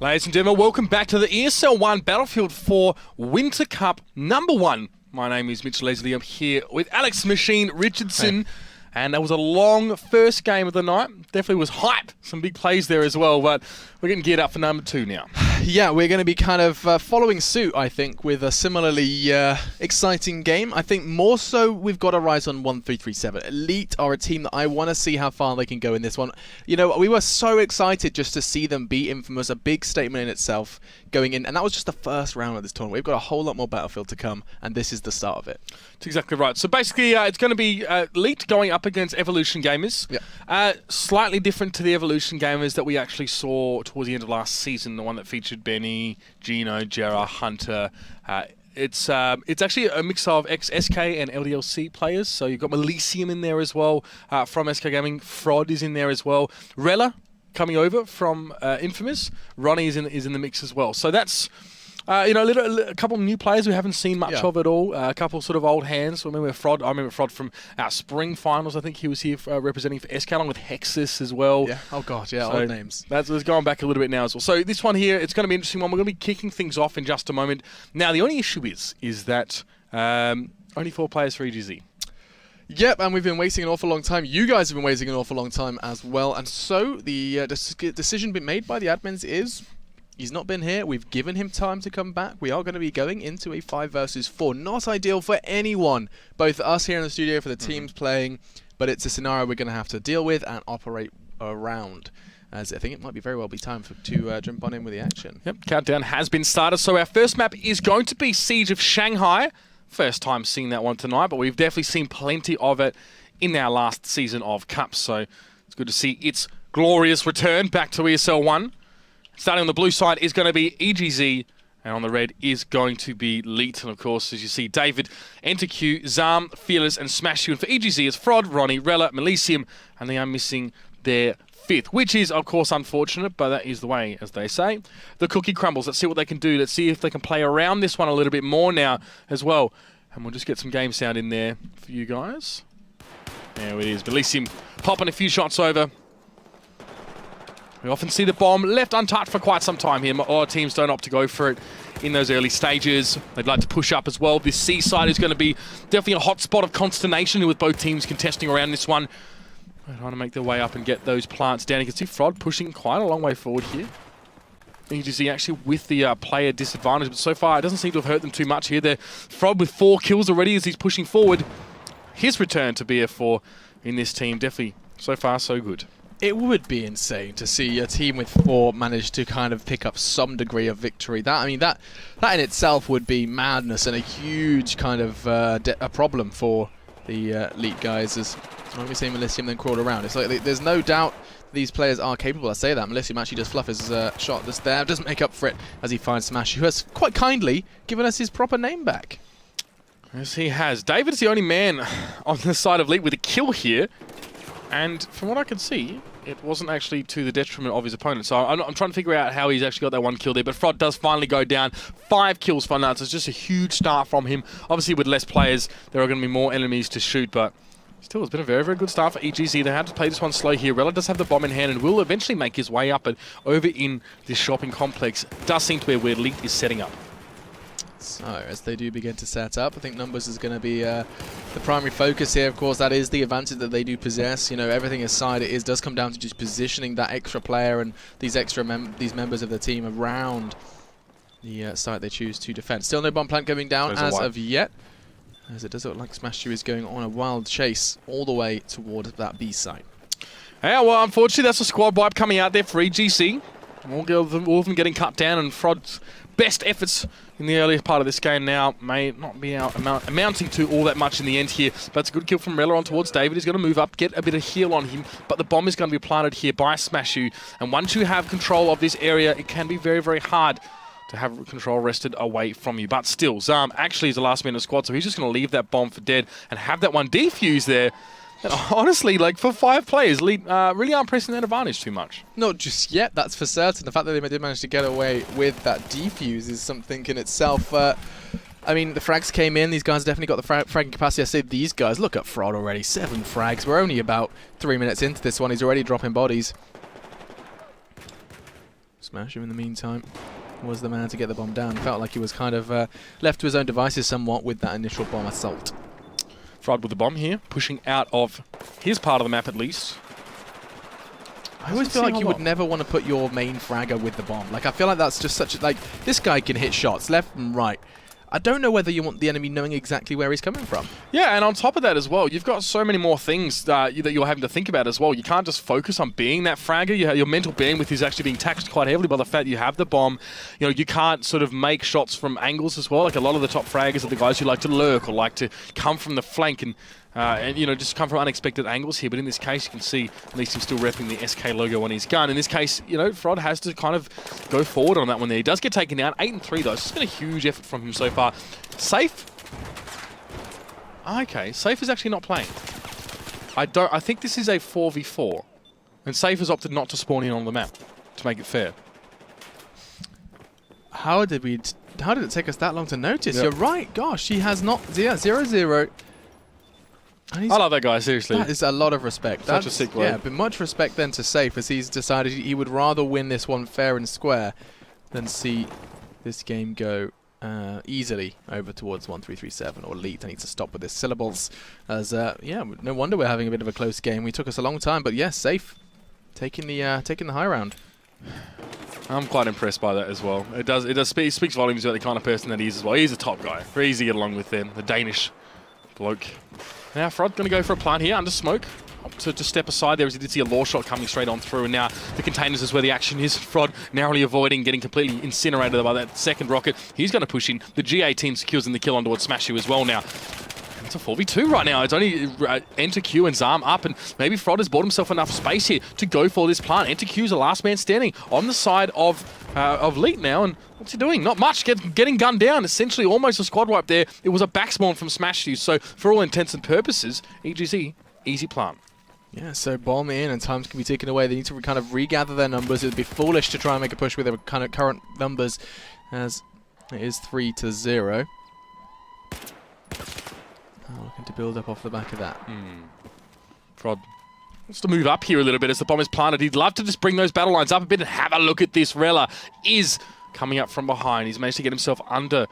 Ladies and gentlemen, welcome back to the ESL One Battlefield 4 Winter Cup #1. My name is Mitch Leslie. I'm here with Alex Machine Richardson. Hey. And that was a long first game of the night. Definitely was hype. Some big plays there as well, but we're getting geared up for #2 now. Yeah, we're going to be kind of following suit, I think, with a similarly exciting game. I think more so we've got our eyes on 1337. Elite are a team that I want to see how far they can go in this one. You know, we were so excited just to see them beat Infamous, a big statement in itself going in. And that was just the first round of this tournament. We've got a whole lot more Battlefield to come, and this is the start of it. That's exactly right. So basically, it's going to be Elite going up against Evolution Gamers. Yeah. Slightly different to the Evolution Gamers that we actually saw towards the end of last season, the one that featured Benny, Gino, Jera, Hunter. It's actually a mix of ex-SK and LDLC players. So you've got Melisium in there as well from SK Gaming. Frod is in there as well. Rella coming over from Infamous. Ronnie is in the mix as well. So that's a couple of new players we haven't seen much of at all. A couple sort of old hands. I remember Frod from our spring finals. I think he was here representing for SK along with Hexus as well. Yeah. Oh god, yeah, so old names. That's going back a little bit now as well. So this one here, it's going to be an interesting one. We're going to be kicking things off in just a moment. Now the only issue is that only 4 players for EGZ. Yep, and we've been waiting an awful long time. You guys have been waiting an awful long time as well. And so the decision been made by the admins is he's not been here. We've given him time to come back. We are going to be going into a 5 versus 4. Not ideal for anyone, both us here in the studio, for the teams playing, but it's a scenario we're going to have to deal with and operate around. As I think it might be very well be time to jump on in with the action. Yep, countdown has been started. So our first map is going to be Siege of Shanghai. First time seeing that one tonight, but we've definitely seen plenty of it in our last season of Cups. So it's good to see its glorious return back to ESL One. Starting on the blue side is going to be EGZ, and on the red is going to be Elite. And of course, as you see, David, Enter Q, Zam, Fearless, and Smash You. And for EGZ, it's Frod, Ronnie, Rella, Melisium, and they are missing their 5th, which is, of course, unfortunate, but that is the way, as they say. The cookie crumbles. Let's see what they can do. Let's see if they can play around this one a little bit more now as well. And we'll just get some game sound in there for you guys. There it is. Melisium popping a few shots over. We often see the bomb left untouched for quite some time here. A lot of teams don't opt to go for it in those early stages. They'd like to push up as well. This C side is going to be definitely a hot spot of consternation with both teams contesting around this one. They're trying to make their way up and get those plants down. You can see Frod pushing quite a long way forward here. EGZ actually with the player disadvantage, but so far it doesn't seem to have hurt them too much here. They're Frod with 4 kills already as he's pushing forward. His return to BF4 in this team, definitely so far so good. It would be insane to see a team with 4 manage to kind of pick up some degree of victory. That in itself would be madness and a huge kind of a problem for the Elite guys. As when we see Melisium then crawl around, it's like there's no doubt these players are capable. I say that Melisium actually does fluff his shot just there, doesn't make up for it as he finds Smash, who has quite kindly given us his proper name back. Yes, he has. David's the only man on the side of Elite with a kill here. And from what I can see, it wasn't actually to the detriment of his opponent. So I'm trying to figure out how he's actually got that 1 kill there. But Frod does finally go down. 5 kills for nuts. It's just a huge start from him. Obviously, with less players, there are going to be more enemies to shoot. But still, it's been a very, very good start for EGZ. They had to play this one slow here. Rella does have the bomb in hand and will eventually make his way up and over in this shopping complex. Does seem to be where Elite is setting up. So, as they do begin to set up, I think numbers is going to be the primary focus here. Of course, that is the advantage that they do possess. You know, everything aside, it does come down to just positioning that extra player and these members of the team around the site they choose to defend. Still no bomb plant going down as of yet, as it does look like Smash 2 is going on a wild chase all the way toward that B site. Yeah, well, unfortunately, that's a squad wipe coming out there for EGC. All of them getting cut down, and Frod's best efforts in the earlier part of this game now may not be amounting to all that much in the end here. But it's a good kill from Rella on towards David. He's going to move up, get a bit of heal on him, but the bomb is going to be planted here by Smash You. And once you have control of this area, it can be very, very hard to have control wrested away from you. But still, Zam actually is the last man in the squad, so he's just going to leave that bomb for dead and have that one defuse there. And honestly, like for 5 players, really aren't pressing that advantage too much. Not just yet, that's for certain. The fact that they did manage to get away with that defuse is something in itself. I mean, the frags came in. These guys definitely got the fragging capacity. I say these guys. Look at Frod already. 7 frags. We're only about 3 minutes into this one. He's already dropping bodies. Smash him in the meantime was the man to get the bomb down. Felt like he was kind of left to his own devices somewhat with that initial bomb assault. Frod with the bomb here, pushing out of his part of the map at least. I always feel like you would never want to put your main fragger with the bomb. Like, I feel like that's just such a, like, this guy can hit shots left and right. I don't know whether you want the enemy knowing exactly where he's coming from. Yeah, and on top of that as well, you've got so many more things that you're having to think about as well. You can't just focus on being that fragger. Your mental bandwidth is actually being taxed quite heavily by the fact you have the bomb. You know, you can't sort of make shots from angles as well. Like, a lot of the top fraggers are the guys who like to lurk or like to come from the flank and you know, just come from unexpected angles here. But in this case, you can see at least he's still repping the SK logo on his gun. In this case, you know, Frod has to kind of go forward on that one there. He does get taken down. 8-3 though. So it's been a huge effort from him so far. Safe? Okay, Safe is actually not playing. I think this is a 4v4. And Safe has opted not to spawn in on the map to make it fair. How did it take us that long to notice? Yep. You're right. Gosh, he has not. Yeah, 0-0. I love that guy, seriously. That is a lot of respect. Such a sick word. Yeah, but much respect then to Safe, as he's decided he would rather win this one fair and square than see this game go easily over towards 1-3-3-7 or elite. I need to stop with this syllables, as yeah, no wonder we're having a bit of a close game. We took us a long time, but yes, Safe taking the high round. I'm quite impressed by that as well. It speaks volumes about the kind of person that he is as well. He's a top guy. Very easy to get along with them. The Danish bloke. Now Frod going to go for a plant here under smoke. To just step aside there as he did see a law shot coming straight on through, and now the containers is where the action is. Frod narrowly avoiding getting completely incinerated by that second rocket. He's going to push in. The GA team secures in the kill on towards Smashu as well now. It's a 4v2 right now. It's only Enter Q and Zarm up, and maybe Frod has bought himself enough space here to go for this plant. Enter Q's the last man standing on the side of Leet now, and what's he doing? Not much. Getting gunned down. Essentially almost a squad wipe there. It was a back spawn from Smashu, so for all intents and purposes, EGZ, easy plant. Yeah, so bomb in and times can be taken away. They need to kind of regather their numbers. It would be foolish to try and make a push with their kind of current numbers, as it is 3-0. Looking to build up off the back of that. Frod wants to move up here a little bit as the bomb is planted. He'd love to just bring those battle lines up a bit and have a look at this. Rella is coming up from behind. He's managed to get himself under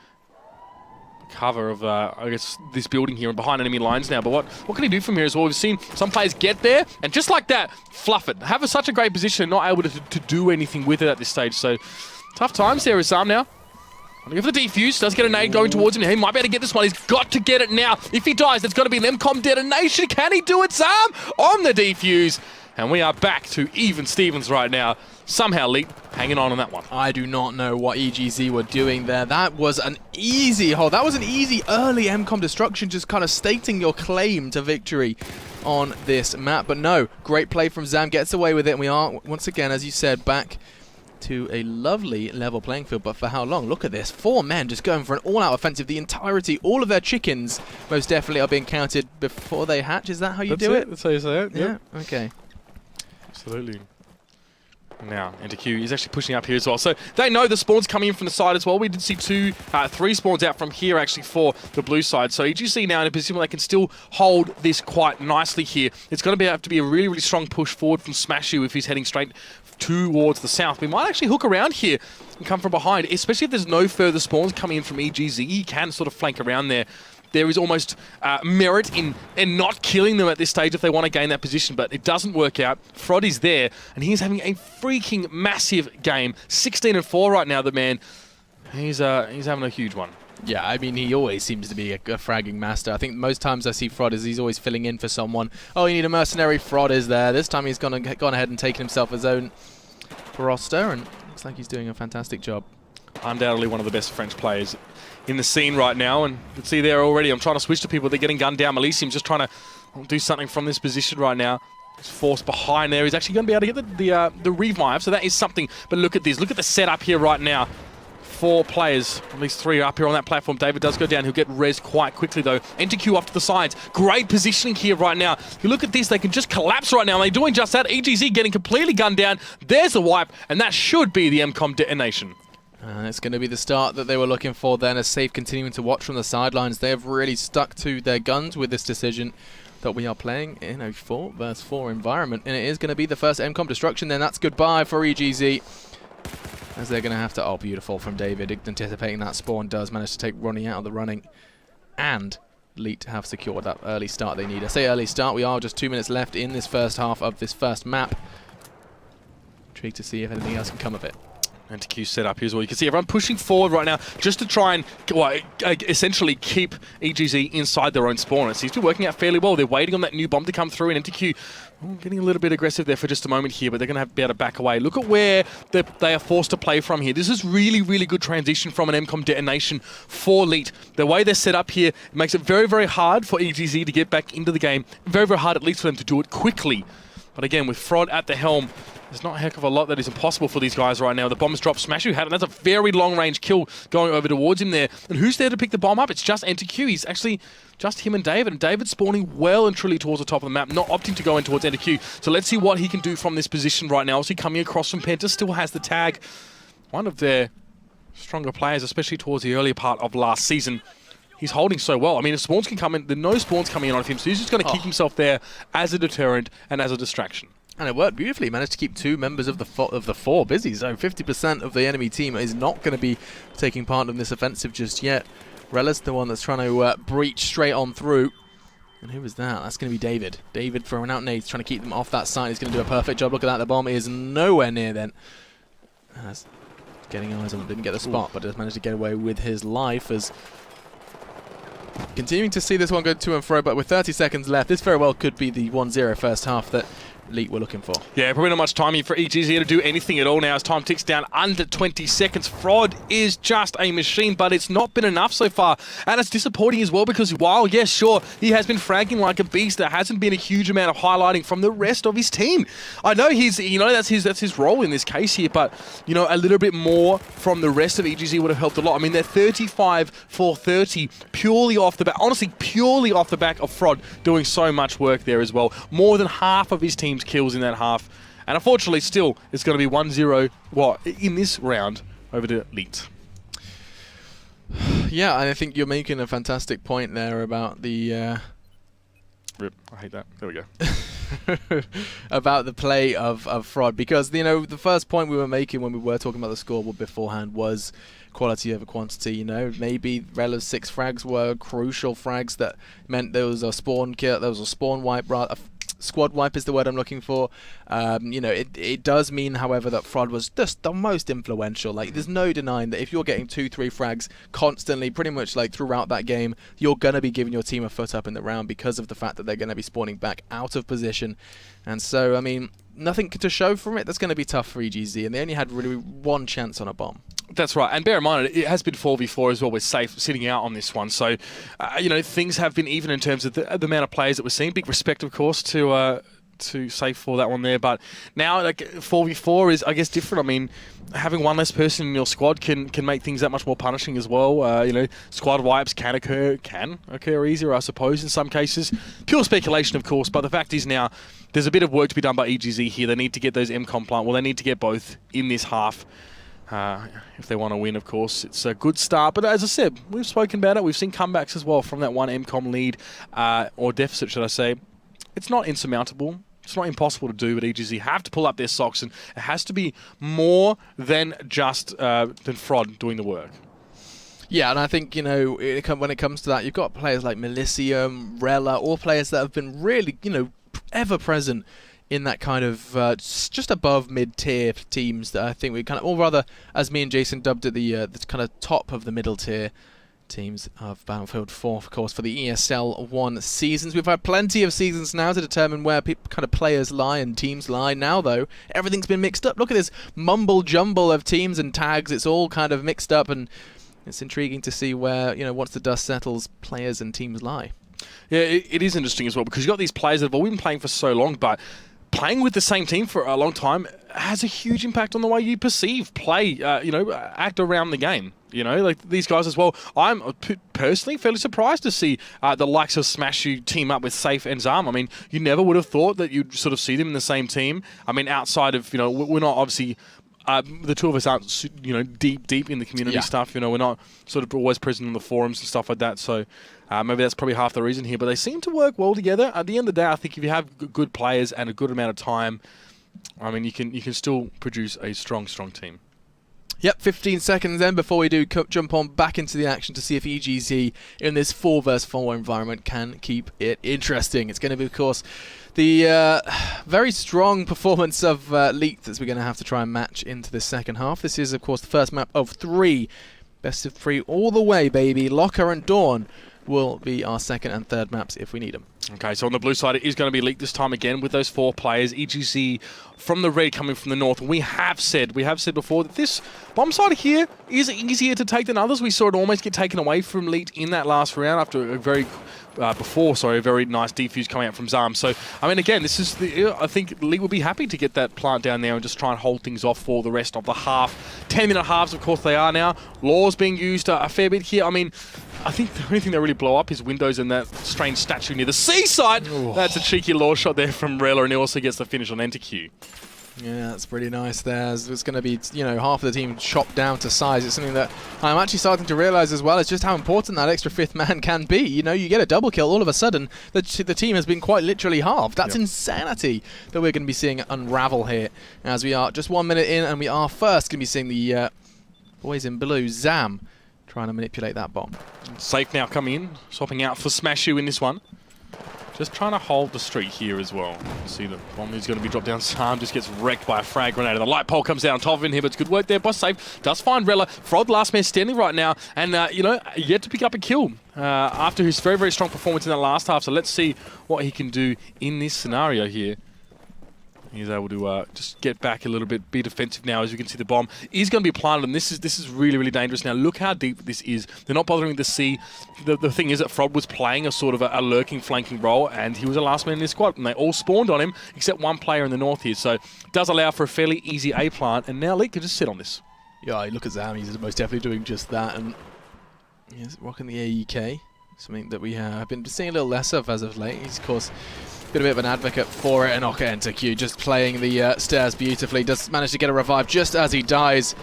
cover of, I guess, this building here and behind enemy lines now. But what can he do from here as well? We've seen some players get there and just like that, fluff it. Have such a great position and not able to do anything with it at this stage. So tough times there is Zarm now. Looking for the defuse, does get a nade going towards him. He might be able to get this one. He's got to get it now. If he dies, there's got to be an MCOM detonation. Can he do it, Zarm? On the defuse. And we are back to even Stevens right now. Somehow Leet hanging on that one. I do not know what EGZ were doing there. That was an easy hold. That was an easy early MCOM destruction, just kind of stating your claim to victory on this map. But no, great play from Zam, gets away with it. And we are, once again, as you said, back to a lovely level playing field, but for how long? Look at this. 4 men just going for an all-out offensive. The entirety, all of their chickens most definitely are being counted before they hatch. Is that how you do it? That's how you say it. Yeah, okay. Absolutely. Now, Enter Q is actually pushing up here as well. So they know the spawns coming in from the side as well. We did see 3 spawns out from here actually for the blue side. So EGC now in a position where they can still hold this quite nicely here. It's going to have to be a really, really strong push forward from Smashu if he's heading straight towards the south. We might actually hook around here and come from behind, especially if there's no further spawns coming in from EGZ. He can sort of flank around there. There is almost merit in not killing them at this stage if they want to gain that position, but it doesn't work out. Frod is there, and he's having a freaking massive game. 16-4 right now, the man. He's having a huge one. Yeah, I mean, he always seems to be a fragging master. I think most times I see Frod is he's always filling in for someone. Oh, you need a mercenary. Frod is there. This time he's gone ahead and taken himself his own roster, and looks like he's doing a fantastic job. Undoubtedly one of the best French players in the scene right now, and you can see there already. I'm trying to switch to people. They're getting gunned down. Malisium's just trying to do something from this position right now. He's forced behind there. He's actually going to be able to get the revive, so that is something. But look at this. Look at the setup here right now. 4 players, at least 3 are up here on that platform. David does go down. He'll get res quite quickly, though. Enter Q off to the sides. Great positioning here right now. If you look at this, they can just collapse right now. And they're doing just that. EGZ getting completely gunned down. There's a wipe, and that should be the MCOM detonation. And it's going to be the start that they were looking for then, as Safe continuing to watch from the sidelines. They have really stuck to their guns with this decision that we are playing in a 4 vs 4 environment. And it is going to be the first MCOM destruction, then that's goodbye for EGZ. as they're going to have to... Oh, beautiful from David, anticipating that spawn, does manage to take Ronnie out of the running. And Elite have secured that early start they need. I say early start, we are just 2 minutes left in this first half of this first map. Intrigued to see if anything else can come of it. NTQ set up here as well. You can see everyone pushing forward right now just to try and essentially keep EGZ inside their own spawn. It seems to be working out fairly well. They're waiting on that new bomb to come through, and NTQ getting a little bit aggressive there for just a moment here, but they're going to have to be able to back away. Look at where they are forced to play from here. This is really, really good transition from an MCOM detonation for Elite. The way they're set up here makes it very, very hard for EGZ to get back into the game. Very, very hard at least for them to do it quickly. But again, with Frod at the helm, there's not a heck of a lot that is impossible for these guys right now. The bomb's dropped. Smashu had it. That's a very long-range kill going over towards him there. And who's there to pick the bomb up? It's just NTQ. He's actually just him and David. And David's spawning well and truly towards the top of the map, not opting to go in towards NTQ. So let's see what he can do from this position right now. Obviously coming across from Penta, still has the tag. One of their stronger players, especially towards the earlier part of last season. He's holding so well. I mean, if spawns can come in, there's no spawns coming in on him, so he's just going to keep himself there as a deterrent and as a distraction. And it worked beautifully. He managed to keep 2 members of the four busy. So 50% of the enemy team is not going to be taking part in this offensive just yet. Rella's the one that's trying to breach straight on through. And who was that? That's going to be David. David throwing out nades, trying to keep them off that side. He's going to do a perfect job. Look at that. The bomb is nowhere near then. As getting eyes on him. Didn't get the spot, but just managed to get away with his life as... Continuing to see this one go to and fro, but with 30 seconds left, this very well could be the 1-0 first half that Elite were looking for. Yeah, probably not much time here for EGZ to do anything at all now as time ticks down under 20 seconds. Frod is just a machine, but it's not been enough so far. And it's disappointing as well because while, yes, sure, he has been fragging like a beast, there hasn't been a huge amount of highlighting from the rest of his team. I know that's his role in this case here, but, a little bit more from the rest of EGZ would have helped a lot. I mean, they're 35 for 30 purely off the back, honestly, purely off the back of Frod doing so much work there as well. More than half of his team's kills in that half. And unfortunately, still, it's going to be 1-0, in this round over to Elite. Yeah, and I think you're making a fantastic point there about the... Rip, I hate that. There we go. about the play of Frod, because, the first point we were making when we were talking about the scoreboard beforehand was quality over quantity. Maybe Rella's 6 frags were crucial frags that meant there was a spawn kill, there was a spawn wipe, squad wipe is the word I'm looking for. It does mean, however, that Frod was just the most influential. Like, there's no denying that if you're getting 2-3 frags constantly, pretty much like throughout that game, you're going to be giving your team a foot up in the round because of the fact that they're going to be spawning back out of position. And so, I mean, nothing to show from it. That's going to be tough for EGZ, and they only had really 1 chance on a bomb. That's right, and bear in mind, it has been 4v4 as well with Safe sitting out on this one. So, things have been even in terms of the amount of players that we're seeing. Big respect, of course, to Safe for that one there. But now, 4v4 is, I guess, different. I mean, having 1 less person in your squad can make things that much more punishing as well. Squad wipes can occur easier, I suppose, in some cases. Pure speculation, of course, but the fact is now there's a bit of work to be done by EGZ here. They need to get those MCOM plant. Well, they need to get both in this half. If they want to win, of course, it's a good start. But as I said, we've spoken about it. We've seen comebacks as well from that 1 MCOM lead, or deficit, should I say. It's not insurmountable. It's not impossible to do, but EGZ have to pull up their socks, and it has to be more than just than Frod doing the work. Yeah, and I think, when it comes to that, you've got players like Melicium, Rella, all players that have been really, ever present in that kind of just above mid-tier teams that I think we kind of, or rather, as me and Jason dubbed it, the kind of top of the middle tier teams of Battlefield 4, of course, for the ESL One seasons. We've had plenty of seasons now to determine where kind of players lie and teams lie. Now, though, everything's been mixed up. Look at this mumble-jumble of teams and tags. It's all kind of mixed up, and it's intriguing to see where, once the dust settles, players and teams lie. Yeah, it is interesting as well, because you've got these players that have all been playing for so long, but playing with the same team for a long time has a huge impact on the way you perceive, play, act around the game. These guys as well. I'm personally fairly surprised to see the likes of Smashu team up with Safe and Zarm. I mean, you never would have thought that you'd sort of see them in the same team. I mean, outside of, we're not obviously... the two of us aren't, deep in the community stuff. We're not sort of always present on the forums and stuff like that. So maybe that's probably half the reason here. But they seem to work well together. At the end of the day, I think if you have good players and a good amount of time, I mean, you can still produce a strong team. Yep, 15 seconds then before we do jump on back into the action to see if EGZ in this 4 vs 4 environment can keep it interesting. It's going to be, of course, the very strong performance of Leak that we're going to have to try and match into the second half. This is, of course, the first map of 3. Best of 3 all the way, baby. Locker and Dawn will be our second and third maps if we need them. Okay, so on the blue side, it is going to be Leak this time again with those 4 players. EGZ from the red coming from the north. We have said before that this bomb side here is easier to take than others. We saw it almost get taken away from Leak in that last round after a very very nice defuse coming out from Zarm. So, I mean, again, this is I think League will be happy to get that plant down there and just try and hold things off for the rest of the half. 10-minute halves, of course, they are now. Law's being used a fair bit here. I mean, I think the only thing that really blow up is windows and that strange statue near the seaside. Ooh. That's a cheeky Law shot there from Rella, and he also gets the finish on Enter Q. Yeah, that's pretty nice there. It's going to be, half of the team chopped down to size. It's something that I'm actually starting to realise as well. It's just how important that extra 5th man can be. You get a double kill, all of a sudden, the team has been quite literally halved. That's insanity that we're going to be seeing unravel here as we are just 1 minute in, and we are first going to be seeing the boys in blue, Zam, trying to manipulate that bomb. Safe now coming in, swapping out for Smashu in this one. Just trying to hold the streak here as well. See the bomb is going to be dropped down. Sam just gets wrecked by a frag grenade. The light pole comes down on top of him here, but it's good work there by Safe. Does find Rella. Frod last man standing right now, and yet to pick up a kill after his very, very strong performance in that last half. So let's see what he can do in this scenario here. He's able to just get back a little bit, be defensive now. As you can see, the bomb is going to be planted, and this is really, really dangerous. Now, look how deep this is. They're not bothering to see. The thing is that Frod was playing a sort of a lurking, flanking role, and he was the last man in this squad, and they all spawned on him, except one player in the north here. So, it does allow for a fairly easy A plant, and now Leak can just sit on this. Yeah, look at Zam. He's most definitely doing just that, and he's rocking the AEK, something that we have been seeing a little less of as of late. He's, of course, been a bit of an advocate for it, and Oka Enter Q just playing the stairs beautifully. Does manage to get a revive just as he dies.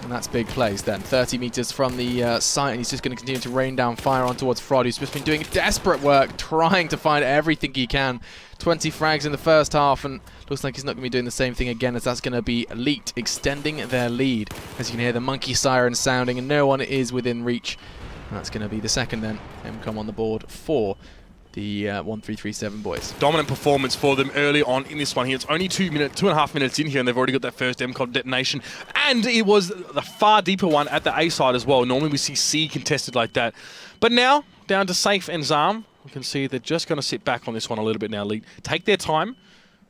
And that's big plays then. 30 meters from the site, and he's just going to continue to rain down fire on towards Frod, who's just been doing desperate work, trying to find everything he can. 20 frags in the first half, and looks like he's not going to be doing the same thing again, as that's going to be Elite extending their lead. As you can hear the monkey siren sounding, and no one is within reach. And that's going to be the second then. MCOM on the board for the 1337 boys. Dominant performance for them early on in this one here. It's only 2.5 minutes in here, and they've already got that first MCOM detonation. And it was the far deeper one at the A side as well. Normally we see C contested like that. But now, down to Safe and Zarm. You can see they're just going to sit back on this one a little bit now, League. Take their time.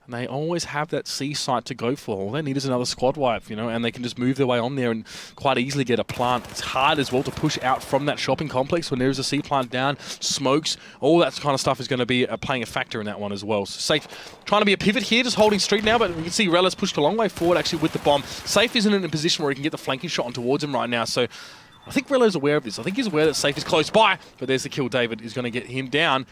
And they always have that C site to go for. All they need is another squad wipe, and they can just move their way on there and quite easily get a plant. It's hard as well to push out from that shopping complex when there is a C plant down, smokes, all that kind of stuff is going to be playing a factor in that one as well. So Safe trying to be a pivot here, just holding street now, but you can see Rella's pushed a long way forward actually with the bomb. Safe isn't in a position where he can get the flanking shot on towards him right now, so I think Rella's aware of this. I think he's aware that Safe is close by, but there's the kill. David is going to get him down.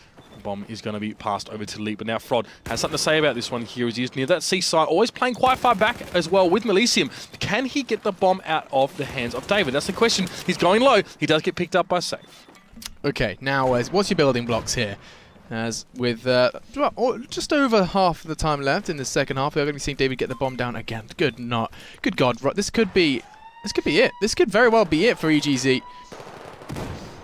Bomb is going to be passed over to Leap, but now Frod has something to say about this one here as he is near that seaside, always playing quite far back as well with Melisium. Can he get the bomb out of the hands of David? That's the question. He's going low. He does get picked up by Safe. Okay, now what's your building blocks here? As with just over half the time left in the second half, we're going to see David get the bomb down again. Good God, this could be it. This could very well be it for EGZ.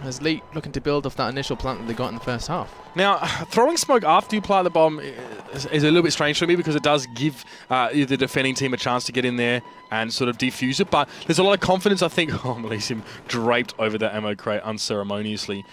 As Lee looking to build off that initial plant that they got in the first half. Now, throwing smoke after you plant the bomb is a little bit strange for me, because it does give the defending team a chance to get in there and sort of defuse it. But there's a lot of confidence, I think. Oh, Melisium draped over that ammo crate unceremoniously.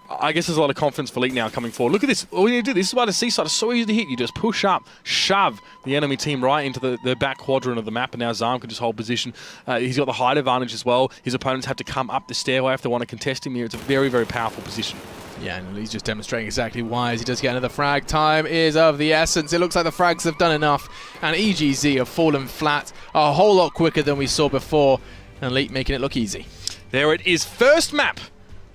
I guess there's a lot of confidence for Leak now coming forward. Look at this. All you need to do, this is why the seaside is so easy to hit. You just push up, shove the enemy team right into the back quadrant of the map, and now Zarm can just hold position. He's got the height advantage as well. His opponents have to come up the stairway if they want to contest him here. It's a very, very powerful position. Yeah, and he's just demonstrating exactly why, as he does get another frag. Time is of the essence. It looks like the frags have done enough, and EGZ have fallen flat a whole lot quicker than we saw before, and Leak making it look easy. There it is. First map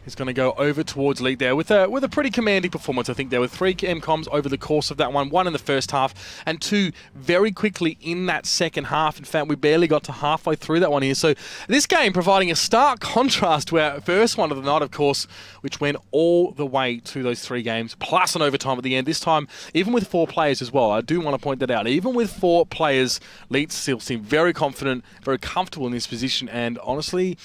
is going to go over towards lead there with a pretty commanding performance. I think there were 3 MCOMs over the course of that one in the first half and 2 very quickly in that second half. In fact, we barely got to halfway through that one here. So this game providing a stark contrast to our first one of the night, of course, which went all the way to those 3 games, plus an overtime at the end. This time, even with 4 players as well, I do want to point that out. Even with 4 players, Leeds still seem very confident, very comfortable in this position, and honestly,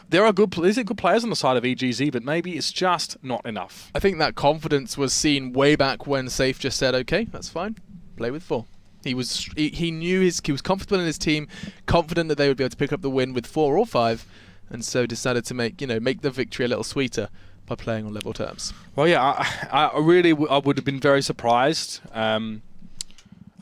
there are good players on the side of EGZ, but maybe it's just not enough. I think that confidence was seen way back when Safe just said, "Okay, that's fine, play with 4." He knew he was comfortable in his team, confident that they would be able to pick up the win with 4 or 5, and so decided to make the victory a little sweeter by playing on level terms. Well, yeah, I would have been very surprised.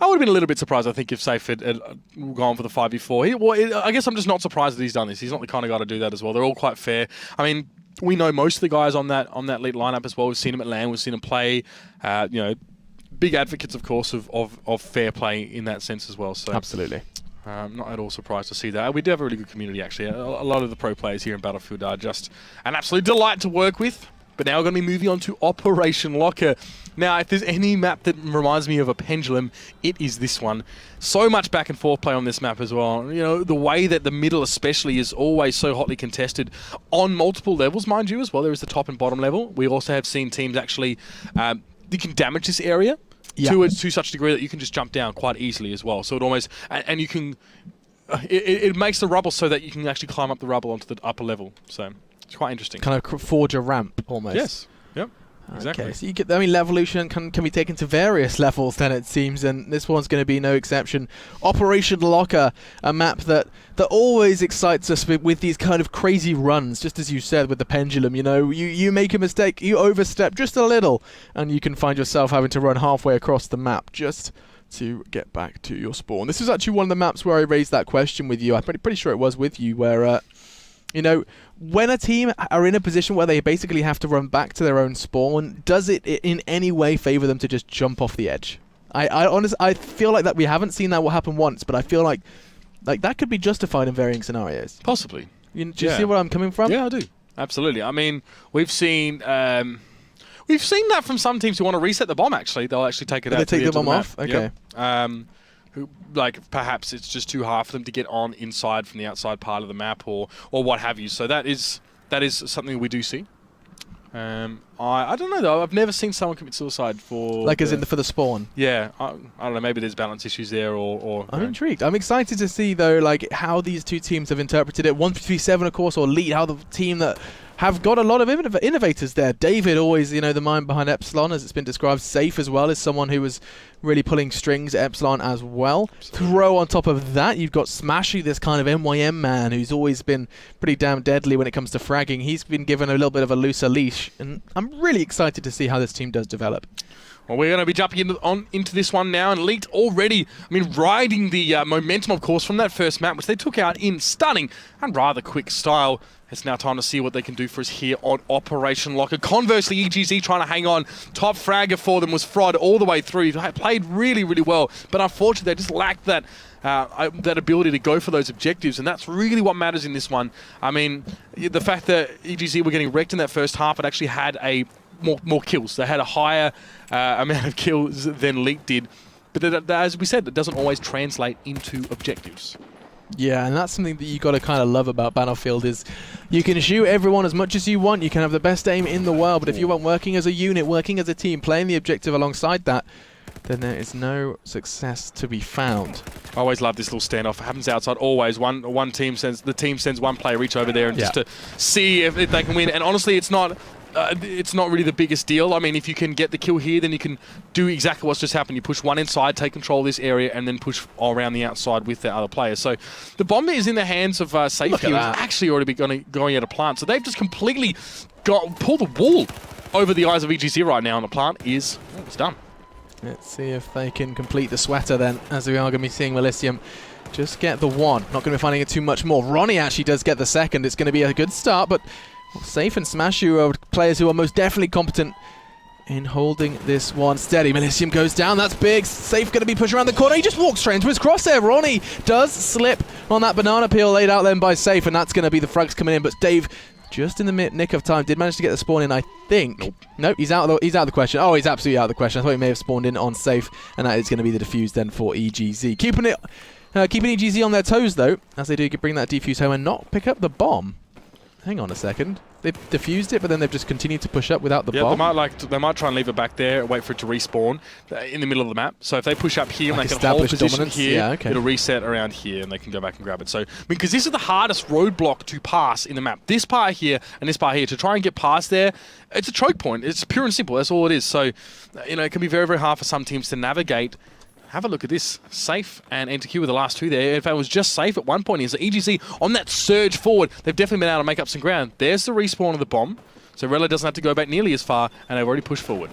I would have been a little bit surprised, I think, if Safe had gone for the 5v4. I guess I'm just not surprised that he's done this. He's not the kind of guy to do that as well. They're all quite fair. I mean, we know most of the guys on that elite lineup as well. We've seen him at LAN. We've seen him play. Big advocates, of course, of fair play in that sense as well. So absolutely. Not at all surprised to see that. We do have a really good community, actually. A lot of the pro players here in Battlefield are just an absolute delight to work with. But now we're going to be moving on to Operation Locker. Now, if there's any map that reminds me of a pendulum, it is this one. So much back and forth play on this map as well. The way that the middle especially is always so hotly contested on multiple levels, mind you, as well. There is the top and bottom level. We also have seen teams actually, you can damage this area to such a degree that you can just jump down quite easily as well. So it almost, and you can, it makes the rubble so that you can actually climb up the rubble onto the upper level. So it's quite interesting. Kind of forge a ramp, almost. Yes. Yep. Exactly. Okay, so you get, Levolution can be taken to various levels then, it seems, and this one's going to be no exception. Operation Locker, a map that always excites us with these kind of crazy runs, just as you said with the pendulum. You make a mistake, you overstep just a little, and you can find yourself having to run halfway across the map just to get back to your spawn. This is actually one of the maps where I raised that question with you. I'm pretty sure it was with you, where when a team are in a position where they basically have to run back to their own spawn, does it in any way favor them to just jump off the edge? I honestly, I feel like that we haven't seen that happen once, but I feel like that could be justified in varying scenarios. Possibly. Do you see where I'm coming from? Yeah, I do. Absolutely. I mean, we've seen that from some teams who want to reset the bomb. Actually, they'll actually take it out. They take the the bomb off. Yep. Okay. Perhaps it's just too hard for them to get on inside from the outside part of the map or what have you. So that is something we do see. I don't know though. I've never seen someone commit suicide for for the spawn. Yeah, I don't know. Maybe there's balance issues there, or I'm intrigued. I'm excited to see though, how these two teams have interpreted it. 1v7, of course, or Lead. How the team that have got a lot of innovators there. David, always, the mind behind Epsilon, as it's been described. Safe as well, is someone who was really pulling strings at Epsilon as well. Absolutely. Throw on top of that, you've got Smashy, this kind of MYM man who's always been pretty damn deadly when it comes to fragging. He's been given a little bit of a looser leash, and I'm really excited to see how this team does develop. Well, we're going to be jumping into this one now, and Elite already, riding the momentum, of course, from that first map, which they took out in stunning and rather quick style. It's now time to see what they can do for us here on Operation Locker. Conversely, EGZ trying to hang on. Top fragger for them was Frod all the way through. He played really, really well, but unfortunately, they just lacked that ability to go for those objectives, and that's really what matters in this one. I mean, the fact that EGZ were getting wrecked in that first half, it actually had more kills. They had a higher amount of kills than Leak did, but as we said, it doesn't always translate into objectives. Yeah, and that's something that you got to kind of love about Battlefield is you can shoot everyone as much as you want, you can have the best aim in the world, but if you aren't working as a unit, working as a team, playing the objective alongside that, then there is no success to be found. I always love this little standoff. It happens outside always. One team sends one player each over there and just to see if they can win. And honestly, it's not really the biggest deal. I mean, if you can get the kill here, then you can do exactly what's just happened. You push one inside, take control of this area, and then push around the outside with the other player. So the bomb is in the hands of Safe. He was actually already going at a plant. So they've just completely pulled the wool over the eyes of EGZ right now, and the plant it's done. Let's see if they can complete the sweater then, as we are going to be seeing Melisium just get the one. Not going to be finding it too much more. Ronnie actually does get the second. It's going to be a good start, but Safe and Smashu are players who are most definitely competent in holding this one steady. Melisium goes down. That's big. Safe going to be pushed around the corner. He just walks straight into his crosshair. Ronnie does slip on that banana peel laid out then by Safe, and that's going to be the frags coming in, but Dave just in the nick of time. Did manage to get the spawn in, I think. Nope, he's out of the question. Oh, he's absolutely out of the question. I thought he may have spawned in on safe, and that is going to be the defuse then for EGZ. Keeping EGZ on their toes, though, as they do bring that defuse home and not pick up the bomb. Hang on a second. They've defused it, but then they've just continued to push up without the bomb. They might try and leave it back there, wait for it to respawn in the middle of the map. So if they push up here, like and they can hold position dominance here, it'll reset around here, and they can go back and grab it. So, because this is the hardest roadblock to pass in the map. This part here and this part here, to try and get past there, it's a choke point. It's pure and simple. That's all it is. So, it can be very, very hard for some teams to navigate. Have a look at this. Safe and Enter Q were the last two there. If it was just Safe at one point here, so EGZ on that surge forward, they've definitely been able to make up some ground. There's the respawn of the bomb, so Rella doesn't have to go back nearly as far, and they've already pushed forward.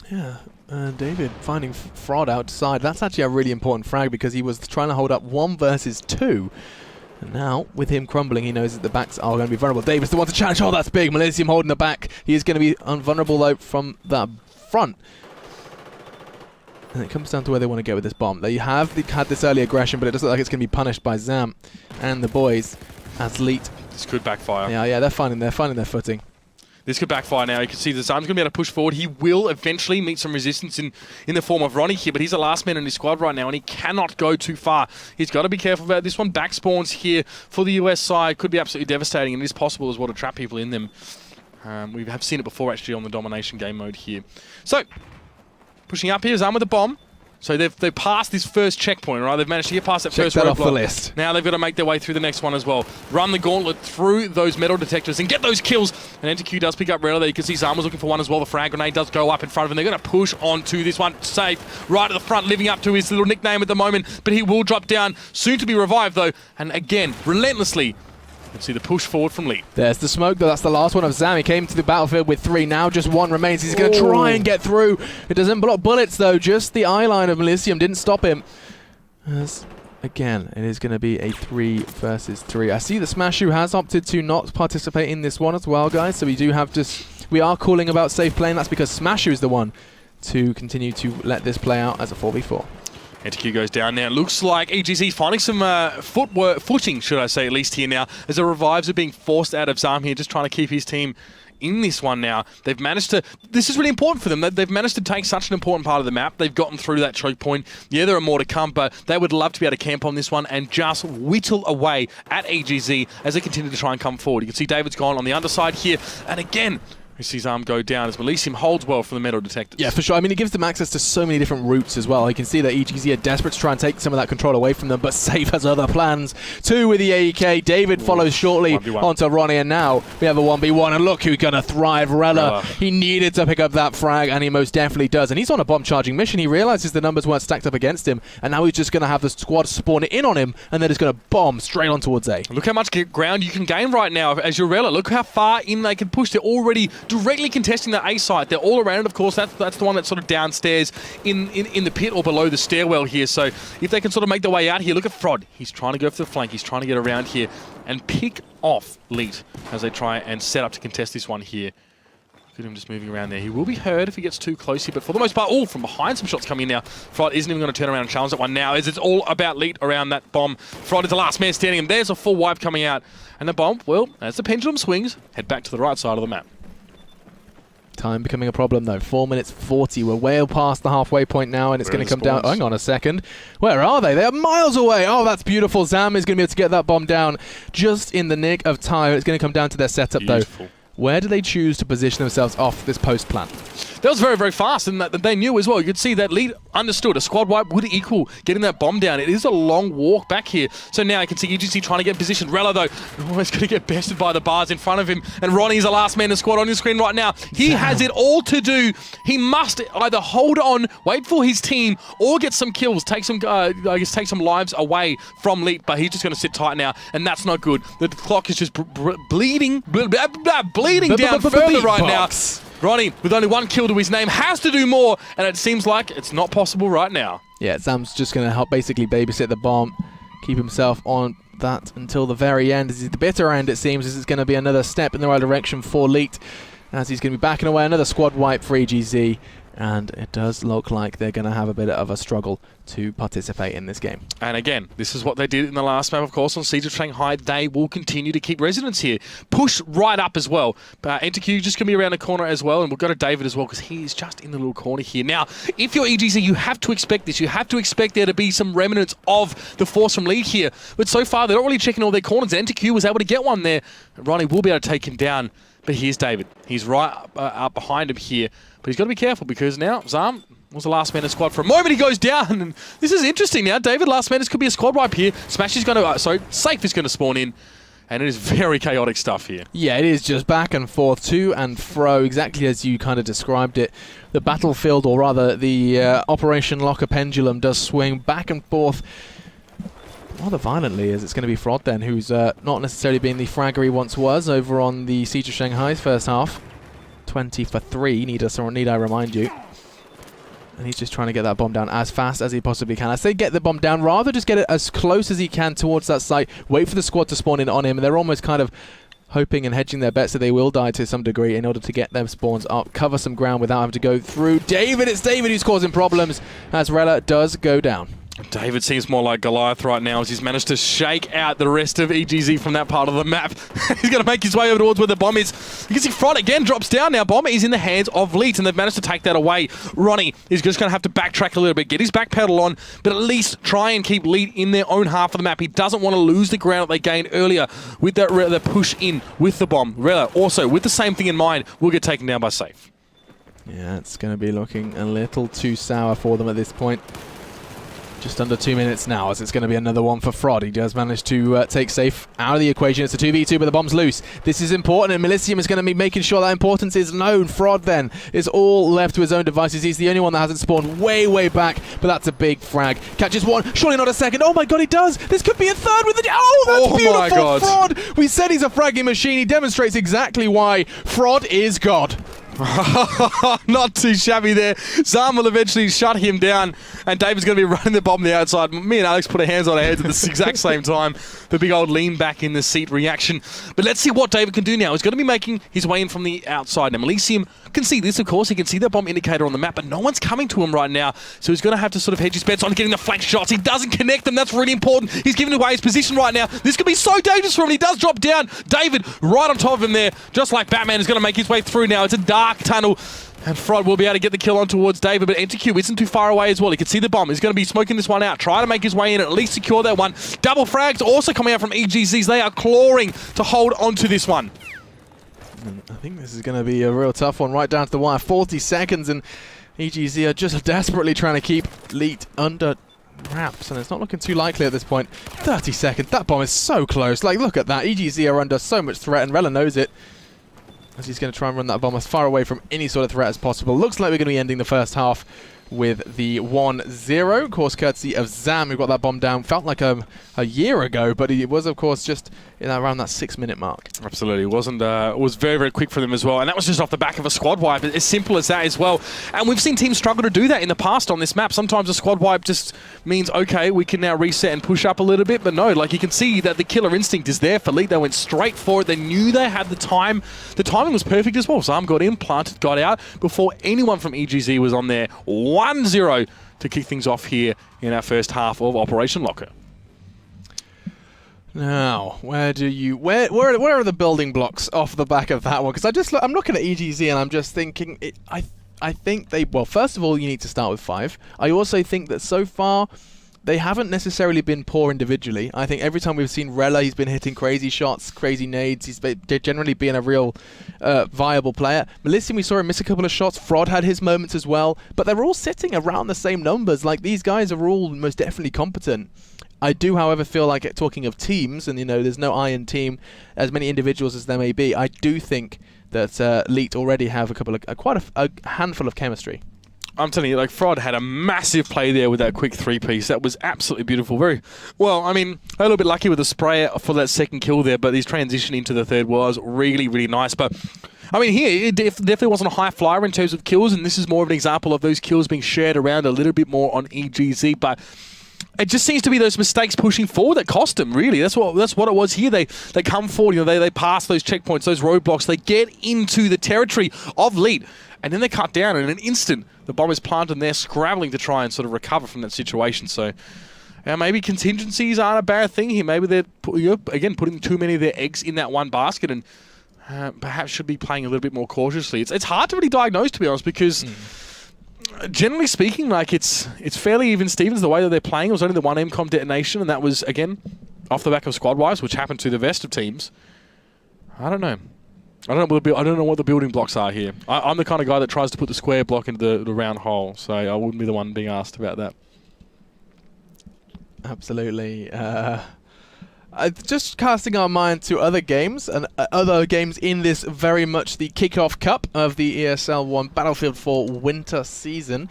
Yeah, David finding Fraud outside. That's actually a really important frag because he was trying to hold up 1 versus 2. And now, with him crumbling, he knows that the backs are going to be vulnerable. David's the one to challenge. Oh, that's big. Malicium holding the back. He is going to be invulnerable, though, from the front. And it comes down to where they want to go with this bomb. They have had this early aggression, but it doesn't look like it's going to be punished by Zam and the boys as Leet. This could backfire. Yeah, they're finding their footing. This could backfire now. You can see that Zam's going to be able to push forward. He will eventually meet some resistance in the form of Ronnie here, but he's the last man in his squad right now, and he cannot go too far. He's got to be careful about this one. Back spawns here for the US side could be absolutely devastating, and it is possible as well to trap people in them. We have seen it before, actually, on the domination game mode here. So, pushing up here, Zam with the bomb. So they've passed this first checkpoint, right? They've managed to get past that first roadblock. Off the list. Now they've got to make their way through the next one as well. Run the gauntlet through those metal detectors and get those kills. And NTQ does pick up Rella there. You can see Zam was looking for one as well. The frag grenade does go up in front of him. They're going to push onto this one. Safe right at the front, living up to his little nickname at the moment. But he will drop down, soon to be revived though. And again, relentlessly, you can see the push forward from Lee. There's the smoke, though. That's the last one of Zam. He came to the battlefield with 3. Now just 1 remains. He's going to try and get through. It doesn't block bullets, though. Just the eye line of Malicium didn't stop him. As, again, it is going to be a 3 versus 3. I see that Smashu has opted to not participate in this one as well, guys. So we are calling about safe playing. That's because Smashu is the one to continue to let this play out as a 4v4. NTQ goes down now. Looks like EGZ finding some footing, should I say, at least here now, as the revives are being forced out of Zam here, just trying to keep his team in this one now. They've managed to... This is really important for them. They've managed to take such an important part of the map. They've gotten through that choke point. Yeah, there are more to come, but they would love to be able to camp on this one and just whittle away at EGZ as they continue to try and come forward. You can see David's gone on the underside here, and again... We see Zam go down as Malicium holds well from the metal detectors. Yeah, for sure. I mean, it gives them access to so many different routes as well. You can see that EGZ are desperate to try and take some of that control away from them, but Safe has other plans. 2 with the AEK. David follows shortly 1v1. onto Ronnie, and now we have a 1v1. And look who's going to thrive, Rella. He needed to pick up that frag, and he most definitely does. And he's on a bomb-charging mission. He realizes the numbers weren't stacked up against him, and now he's just going to have the squad spawn in on him, and then it's going to bomb straight on towards A. Look how much ground you can gain right now as your Rella. Look how far in they can push. They're already directly contesting the A site. They're all around it, of course. That's the one that's sort of downstairs in the pit or below the stairwell here. So if they can sort of make their way out here, look at Frod. He's trying to go for the flank. He's trying to get around here and pick off Leet as they try and set up to contest this one here. Look at him just moving around there. He will be heard if he gets too close here, but for the most part, from behind, some shots coming in now. Frod isn't even going to turn around and challenge that one now, as it's all about Leet around that bomb. Frod is the last man standing, and there's a full wipe coming out. And the bomb, well, as the pendulum swings, head back to the right side of the map. Time becoming a problem, though. 4 minutes 40. We're way past the halfway point now, and it's going to come down. Hang on a second. Where are they? They are miles away. Oh, that's beautiful. Zam is going to be able to get that bomb down just in the nick of time. It's going to come down to their setup, though. Where do they choose to position themselves off this post plan? That was very, very fast, and that they knew as well. You could see that Lead understood. A squad wipe would equal getting that bomb down. It is a long walk back here. So now you can see EGZ trying to get positioned. Rella, though, almost going to get bested by the bars in front of him. And Ronnie's the last man in the squad on your screen right now. He has it all to do. He must either hold on, wait for his team, or get some kills, take some, take some lives away from Lead. But he's just going to sit tight now, and that's not good. The clock is just bleeding down further right now. Ronnie, with only 1 kill to his name, has to do more, and it seems like it's not possible right now. Yeah, Zam's just going to help basically babysit the bomb, keep himself on that until the very end. This is the bitter end, it seems, as it's going to be another step in the right direction for Leet, as he's going to be backing away. Another squad wipe for EGZ, And it does look like they're going to have a bit of a struggle to participate in this game. And again, this is what they did in the last map, of course, on Siege of Shanghai. They will continue to keep residents here. Push right up as well. Enter-Q just going to be around the corner as well, and we'll go to David as well, because he is just in the little corner here. Now, if you're EGZ, you have to expect this. You have to expect there to be some remnants of the force from League here. But so far, they're not really checking all their corners. Enter-Q was able to get one there. Ronnie will be able to take him down. But here's David. He's right up behind him here. But he's got to be careful, because now Zam was the last man in squad. For a moment, he goes down. And this is interesting now. David, last man, this could be a squad wipe here. Smash is going to... Safe is going to spawn in. And it is very chaotic stuff here. Yeah, it is just back and forth, to and fro, exactly as you kind of described it. The battlefield, or rather the Operation Locker pendulum, does swing back and forth rather violently, as it's going to be Frod then, who's not necessarily being the fragger he once was over on the Siege of Shanghai's first half. 20 for 3, need I remind you. And he's just trying to get that bomb down as fast as he possibly can. I say get the bomb down, rather just get it as close as he can towards that site, wait for the squad to spawn in on him, and they're almost kind of hoping and hedging their bets that they will die to some degree in order to get their spawns up, cover some ground without having to go through David. It's David who's causing problems as Rella does go down. David seems more like Goliath right now, as he's managed to shake out the rest of EGZ from that part of the map. He's going to make his way over towards where the bomb is. You can see Frod again drops down now. Bomb is in the hands of Leet, and they've managed to take that away. Ronnie is just going to have to backtrack a little bit, get his back pedal on, but at least try and keep Leet in their own half of the map. He doesn't want to lose the ground that they gained earlier with that the push in with the bomb. Rella also, with the same thing in mind, will get taken down by Safe. Yeah, it's going to be looking a little too sour for them at this point. Just under 2 minutes now, as it's going to be another one for Frod. He does manage to take Safe out of the equation. It's a 2v2, but the bomb's loose. This is important, and Melisium is going to be making sure that importance is known. Frod, then, is all left to his own devices. He's the only one that hasn't spawned way back, but that's a big frag. Catches one, surely not a second. Oh my god, he does! This could be a third with the... Oh, that's beautiful! My god. Frod! We said he's a fragging machine. He demonstrates exactly why. Frod is God. Not too shabby there. Zam will eventually shut him down, and David's going to be running the bomb the outside. Me and Alex put our hands on our heads at the exact same time. The big old lean back in the seat reaction. But let's see what David can do now. He's going to be making his way in from the outside. Now, Melisium can see this, of course. He can see that bomb indicator on the map, but no one's coming to him right now. So he's going to have to sort of hedge his bets on getting the flank shots. He doesn't connect them. That's really important. He's giving away his position right now. This could be so dangerous for him. He does drop down. David right on top of him there, just like Batman, is going to make his way through now. It's a dark tunnel. And Frod will be able to get the kill on towards David, but Enter-Q isn't too far away as well. He can see the bomb. He's going to be smoking this one out. Try to make his way in and at least secure that one. Double frags also coming out from EGZs. They are clawing to hold on to this one. I think this is going to be a real tough one right down to the wire. 40 seconds, and EGZ are just desperately trying to keep Leet under wraps, and it's not looking too likely at this point. 30 seconds. That bomb is so close. Like, look at that. EGZ are under so much threat, and Rella knows it, as he's going to try and run that bomb as far away from any sort of threat as possible. Looks like we're going to be ending the first half with the 1-0. Of course, courtesy of Zam, who got that bomb down. Felt like a year ago, but it was, of course, just around that 6-minute mark. Absolutely. It was very quick for them as well. And that was just off the back of a squad wipe. As simple as that as well. And we've seen teams struggle to do that in the past on this map. Sometimes a squad wipe just means, okay, we can now reset and push up a little bit. But no, like you can see that the killer instinct is there for Leet. They went straight for it. They knew they had the time. The timing was perfect as well. Zam got in, planted, got out before anyone from EGZ was on there. 1-0 to kick things off here in our first half of Operation Locker. Now, where are the building blocks off the back of that one? Because I'm looking at EGZ and I'm just thinking, I think well, first of all, you need to start with 5. I also think that so far, they haven't necessarily been poor individually. I think every time we've seen Rella, he's been hitting crazy shots, crazy nades. He's generally been a real viable player. Melisium, we saw him miss a couple of shots. Frod had his moments as well. But they're all sitting around the same numbers. Like, these guys are all most definitely competent. I do, however, feel like, talking of teams, and there's no iron team, as many individuals as there may be, I do think that Leet already have quite a handful of chemistry. I'm telling you, like, Frod had a massive play there with that quick 3-piece. That was absolutely beautiful. Very well, I mean, a little bit lucky with the spray for that second kill there, but his transition into the third was really nice. But I mean, here, it definitely wasn't a high flyer in terms of kills, and this is more of an example of those kills being shared around a little bit more on EGZ. But it just seems to be those mistakes pushing forward that cost them, really. That's what it was here. They come forward, they pass those checkpoints, those roadblocks, they get into the territory of Lead, and then they cut down, and in an instant, the bomb is planted, and they're scrabbling to try and sort of recover from that situation. So maybe contingencies aren't a bad thing here. Maybe they're, again, putting too many of their eggs in that one basket, and perhaps should be playing a little bit more cautiously. It's hard to really diagnose, to be honest, because generally speaking, like it's fairly even Stevens the way that they're playing. It was only the one MCOM detonation, and that was, again, off the back of squad wise, which happened to the best of teams. I don't know. I don't know what the building blocks are here. I'm the kind of guy that tries to put the square block into the round hole, so I wouldn't be the one being asked about that. Absolutely. Just casting our mind to other games, and other games in this very much the kickoff cup of the ESL One Battlefield 4 Winter season.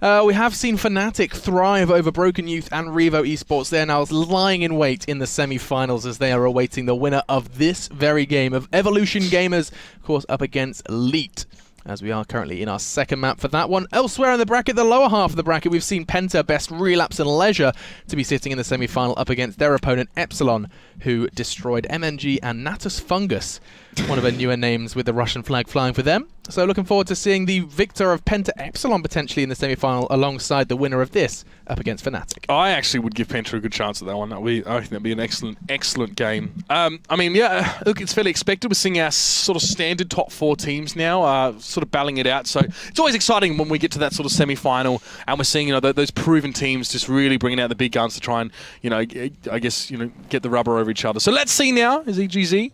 We have seen Fnatic thrive over Broken Youth and Revo Esports. They're now lying in wait in the semi-finals as they are awaiting the winner of this very game of Evolution Gamers, of course, up against Elite, as we are currently in our second map for that one. Elsewhere in the bracket, the lower half of the bracket, we've seen Penta, Best, Relapse and Leisure to be sitting in the semi-final up against their opponent Epsilon, who destroyed MNG and Natus Fungus, one of the newer names with the Russian flag flying for them. So looking forward to seeing the victor of Penta Epsilon potentially in the semi-final alongside the winner of this up against Fnatic. I actually would give Penta a good chance at that one. I think that'd be an excellent game. I mean, yeah, look, it's fairly expected. We're seeing our sort of standard top 4 teams now sort of battling it out. So it's always exciting when we get to that sort of semi-final and we're seeing, those proven teams just really bringing out the big guns to try and, I guess, get the rubber over each other. So let's see now, is EGZ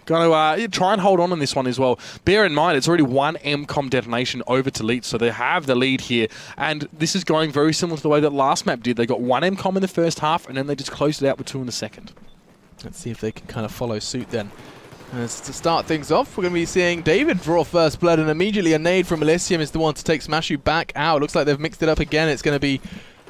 going to try and hold on this one as well. Bear in mind, it's already one MCOM detonation over to Elite, so they have the lead here. And this is going very similar to the way that last map did. They got one MCOM in the first half, and then they just closed it out with 2 in the second. Let's see if they can kind of follow suit then. As to start things off, we're going to be seeing David draw first blood, and immediately a nade from Elysium is the one to take Smashu back out. Looks like they've mixed it up again. It's going to be,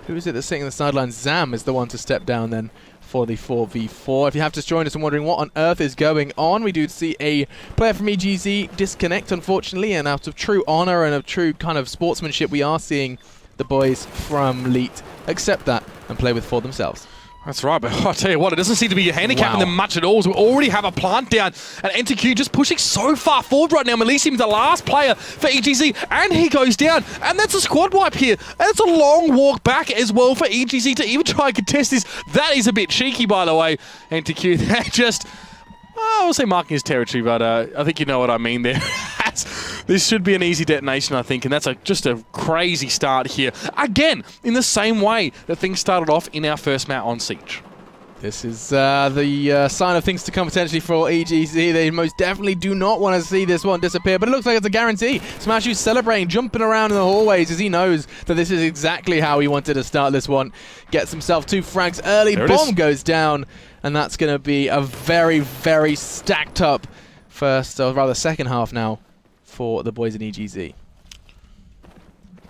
who is it that's sitting on the sideline? Zam is the one to step down then for the 4v4. If you have just joined us and wondering what on earth is going on, we do see a player from EGZ disconnect, unfortunately, and out of true honor and of true kind of sportsmanship, we are seeing the boys from Elite accept that and play with for themselves. That's right, but I'll tell you what, it doesn't seem to be handicapping them much at all. So we already have a plant down, and NTQ just pushing so far forward right now. Melisium is the last player for EGZ, and he goes down, and that's a squad wipe here. And it's a long walk back as well for EGZ to even try and contest this. That is a bit cheeky, by the way. NTQ, they're just, I won't say marking his territory, but I think you know what I mean there. This should be an easy detonation, I think, and that's just a crazy start here. Again, in the same way that things started off in our first map on Siege. This is the sign of things to come potentially for EGZ. They most definitely do not want to see this one disappear, but it looks like it's a guarantee. Smashu's celebrating, jumping around in the hallways as he knows that this is exactly how he wanted to start this one. Gets himself 2 frags early, bomb goes down, and that's going to be a very, very stacked up first, or rather second half now for the boys in EGZ.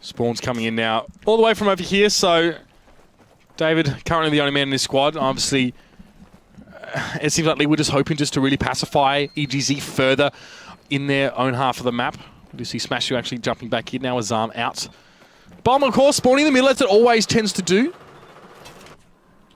Spawn's coming in now, all the way from over here, so David, currently the only man in this squad. Obviously, it seems like we're just hoping just to really pacify EGZ further in their own half of the map. We do see Smashu actually jumping back in now with Zarm out. Bomb, of course, spawning in the middle, as it always tends to do.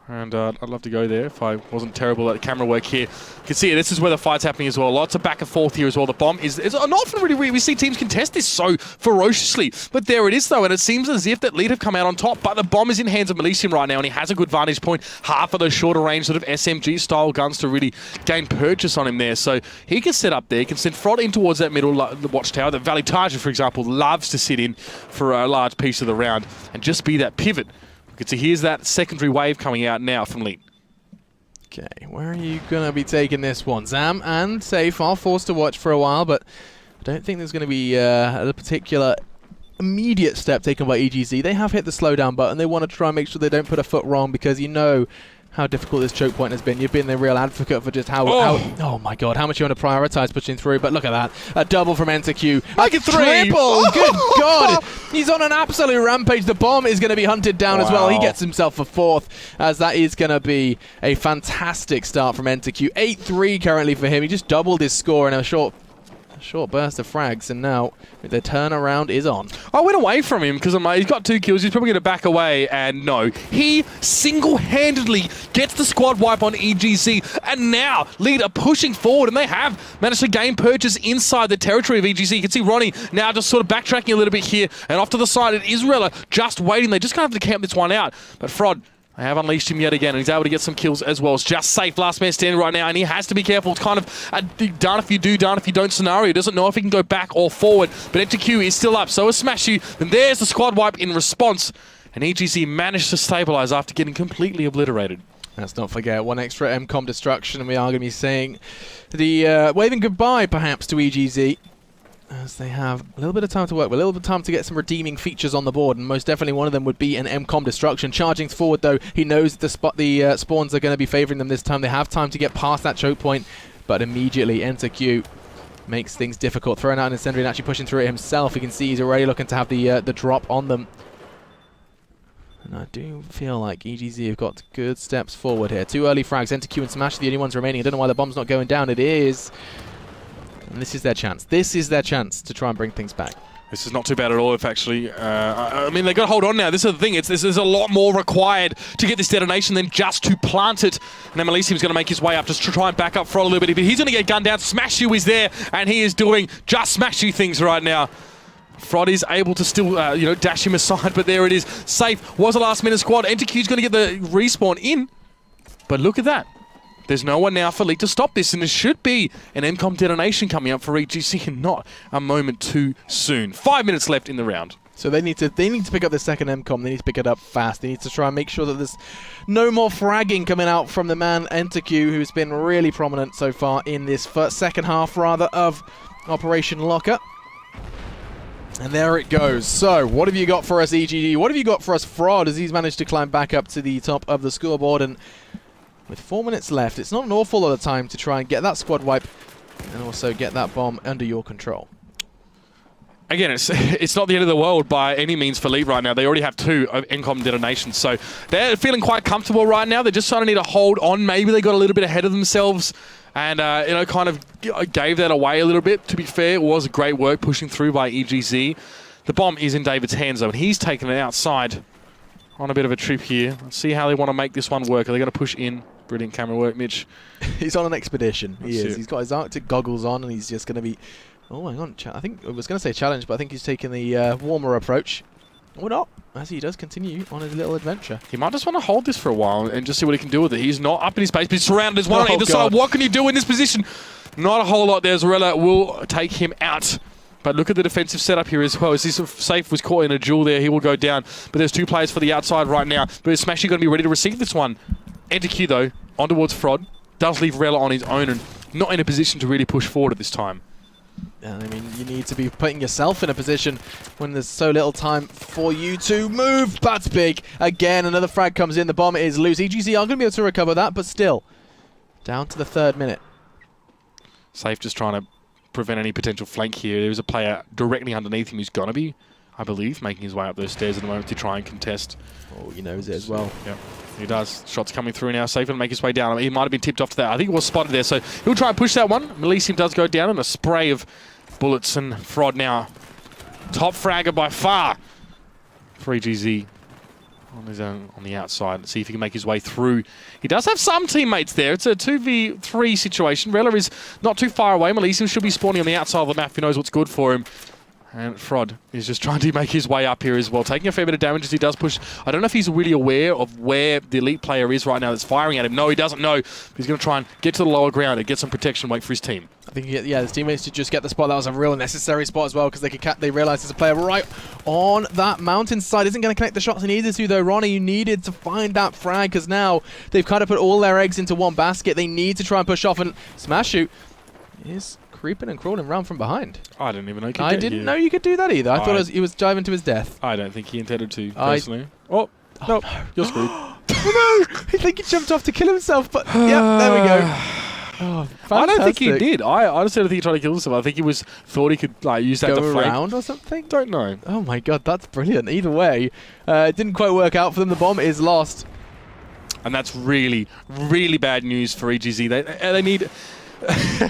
And I'd love to go there if I wasn't terrible at camera work here. You can see this is where the fight's happening as well. Lots of back and forth here as well. The bomb is not often really we see teams contest this so ferociously. But there it is though, and it seems as if that Lead have come out on top. But the bomb is in hands of Melisium right now, and he has a good vantage point. Half of those shorter range sort of SMG style guns to really gain purchase on him there. So he can set up there, can send Front in towards that middle the watchtower. That Valley Tarja, for example, loves to sit in for a large piece of the round and just be that pivot. So here's that secondary wave coming out now from Lead. Okay, where are you going to be taking this one? Zam and Safe are forced to watch for a while, but I don't think there's going to be a particular immediate step taken by EGZ. They have hit the slowdown button. They want to try and make sure they don't put a foot wrong, because you know how difficult this choke point has been. You've been the real advocate for just how oh my god, how much you want to prioritize pushing through. But look at that, a double from NTQ, like a triple. Good god, he's on an absolute rampage. The bomb is going to be hunted down as well. He gets himself a 4th, as that is going to be a fantastic start from NTQ. 8-3 currently for him. He just doubled his score in a short Short burst of frags, and now the turnaround is on. I went away from him because he's got 2 kills. He's probably going to back away, and no. He single-handedly gets the squad wipe on EGZ, and now Lead are pushing forward, and they have managed to gain purchase inside the territory of EGZ. You can see Ronnie now just sort of backtracking a little bit here, and off to the side, it is Rella just waiting. They just kind of have to camp this one out, but Frod, they have unleashed him yet again, and he's able to get some kills as well. It's just safe last man standing right now, and he has to be careful. It's kind of a done if you do, done if you don't scenario. He doesn't know if he can go back or forward, but NTQ is still up, so is Smashu, and there's the squad wipe in response, and EGZ managed to stabilize after getting completely obliterated. Let's not forget, 1 extra MCOM destruction, and we are going to be saying the waving goodbye, perhaps, to EGZ, as they have a little bit of time to work with, a little bit of time to get some redeeming features on the board, and most definitely one of them would be an MCOM destruction. Charging forward, though, he knows the spawns are going to be favouring them this time. They have time to get past that choke point, but immediately NTQ makes things difficult. Throwing out an incendiary and actually pushing through it himself. You can see he's already looking to have the drop on them. And I do feel like EGZ have got good steps forward here. 2 early frags, NTQ and Smash are the only ones remaining. I don't know why the bomb's not going down. It is. And this is their chance. This is their chance to try and bring things back. This is not too bad at all, if actually... I mean, they've got to hold on now. This is the thing. There's a lot more required to get this detonation than just to plant it. And then Elysium's going to make his way up just to try and back up Frod a little bit. But he's going to get gunned down. Smashu is there, and he is doing just Smashu things right now. Frod is able to still, dash him aside, but there it is. Safe was a last-minute squad. NTQ's going to get the respawn in. But look at that. There's no one now for League to stop this, and there should be an MCOM detonation coming up for EGZ, and not a moment too soon. 5 minutes left in the round. So they need to pick up the second MCOM. They need to pick it up fast. They need to try and make sure that there's no more fragging coming out from the man NTQ, who's been really prominent so far in this second half, rather, of Operation Locker. And there it goes. So, what have you got for us, EGD? What have you got for us, Frod, as he's managed to climb back up to the top of the scoreboard? And with 4 minutes left, it's not an awful lot of time to try and get that squad wipe and also get that bomb under your control. Again, it's not the end of the world by any means for Lead right now. They already have 2 MCOM detonations, so they're feeling quite comfortable right now. They're just trying to need to hold on. Maybe they got a little bit ahead of themselves and kind of gave that away a little bit. To be fair, it was great work pushing through by EGZ. The bomb is in David's hands, though, and he's taken it outside on a bit of a trip here. Let's see how they want to make this one work. Are they going to push in? Brilliant camera work, Mitch. He's on an expedition. He is. He's got his Arctic goggles on, and he's just going to be... Oh, hang on. I think I was going to say challenge, but I think he's taking the warmer approach. Or not, as he does continue on his little adventure. He might just want to hold this for a while and just see what he can do with it. He's not up in his base, but he's surrounded. There's one on either side. What can you do in this position? Not a whole lot there. Zorella will take him out. But look at the defensive setup here as well. As this Safe was caught in a duel there, he will go down. But there's 2 players for the outside right now. But is Smashy going to be ready to receive this one? NTQ, though, on towards Frod. Does leave Rella on his own and not in a position to really push forward at this time. And I mean, you need to be putting yourself in a position when there's so little time for you to move. That's big. Again, another frag comes in. The bomb is loose. EGZ are going to be able to recover that, but still, down to the 3rd minute. Safe just trying to prevent any potential flank here. There's a player directly underneath him who's going to be, I believe, making his way up those stairs at the moment to try and contest. Oh, he knows it as well. Yeah, he does. Shots coming through now. Safe and make his way down. I mean, he might have been tipped off to that. I think he was spotted there, so he'll try and push that one. Elysium does go down in a spray of bullets, and Frod now top fragger by far for EGZ on his own on the outside. Let's see if he can make his way through. He does have some teammates there. It's a 2v3 situation. Rella is not too far away. Elysium should be spawning on the outside of the map. He knows what's good for him. And Frod is just trying to make his way up here as well, taking a fair bit of damage as he does push. I don't know if he's really aware of where the elite player is right now that's firing at him. No, he doesn't know. He's going to try and get to the lower ground and get some protection, wait for his team. I think, yeah, his teammates should just get the spot. That was a real necessary spot as well, because they realised there's a player right on that mountainside. Isn't going to connect the shots he needed to, though. Ronnie, you needed to find that frag, because now they've kind of put all their eggs into one basket. They need to try and push off, and Smash Shoot is creeping and crawling around from behind. I didn't even know you could I didn't know you could do that either. I thought he was diving to his death. I don't think he intended to, personally. Oh, no, you're screwed. Oh, no! I think he jumped off to kill himself, but yeah, there we go. Oh, I don't think he did. I honestly don't think he tried to kill himself. I think he thought he could use that to go around or something? Don't know. Oh my god, that's brilliant. Either way, it didn't quite work out for them. The bomb is lost. And that's really, really bad news for EGZ. They need...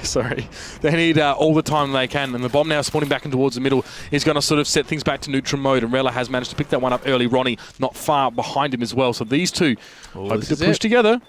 Sorry. They need all the time they can, and the bomb now spawning back in towards the middle is going to sort of set things back to neutral mode, and Rella has managed to pick that one up early. Ronnie not far behind him as well, so these two hoping to push together.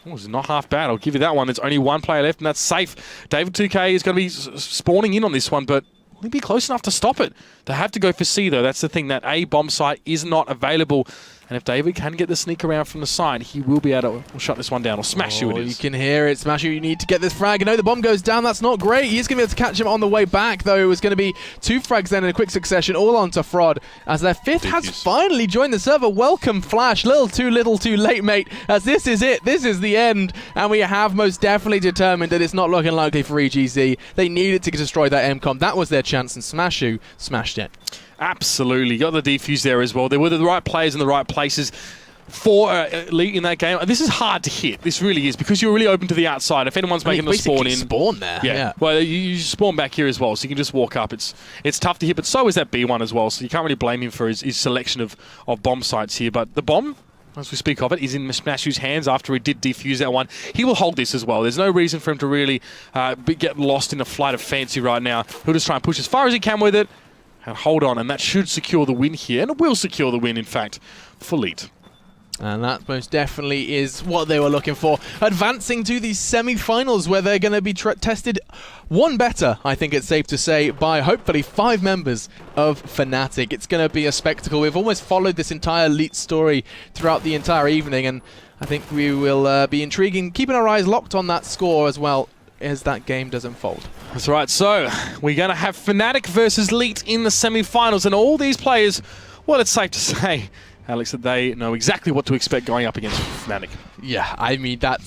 Oh, this is not half bad, I'll give you that one. There's only one player left, and that's safe. David 2K is going to be spawning in on this one, but will he be close enough to stop it? They have to go for C, though. That's the thing, that A bomb site is not available. And if David can get the sneak around from the side, he will be able to shut this one down, or smash you it is. You can hear it. Smash you need to get this frag. No, the bomb goes down. That's not great. He's going to be able to catch him on the way back, though. It was going to be 2 frags then in a quick succession, all onto Frod, as their 5th has finally joined the server. Welcome, Flash. Little too late, mate, as this is it. This is the end. And we have most definitely determined that it's not looking likely for EGZ. They needed to destroy that MCOM. That was their chance, and Smashu smashed it. Absolutely. Got the defuse there as well. There were the right players in the right places for Elite in that game. This is hard to hit. This really is, because you're really open to the outside. If anyone's making the spawn in, spawn there. Yeah. Well, you spawn back here as well, so you can just walk up. It's tough to hit, but so is that B1 as well. So you can't really blame him for his selection of bomb sites here. But the bomb, as we speak of it, is in Smashu's hands after he did defuse that one. He will hold this as well. There's no reason for him to really get lost in a flight of fancy right now. He'll just try and push as far as he can with it and hold on, and that should secure the win here, and it will secure the win, in fact, for Elite. And that most definitely is what they were looking for. Advancing to the semi-finals, where they're going to be tested one better, I think it's safe to say, by hopefully 5 members of Fnatic. It's going to be a spectacle. We've almost followed this entire Elite story throughout the entire evening, and I think we will be intriguing, keeping our eyes locked on that score as well as that game does unfold. That's right. So we're going to have Fnatic versus Elite in the semi-finals, and all these players, well, it's safe to say, Alex, that they know exactly what to expect going up against Fnatic. Yeah, I mean, that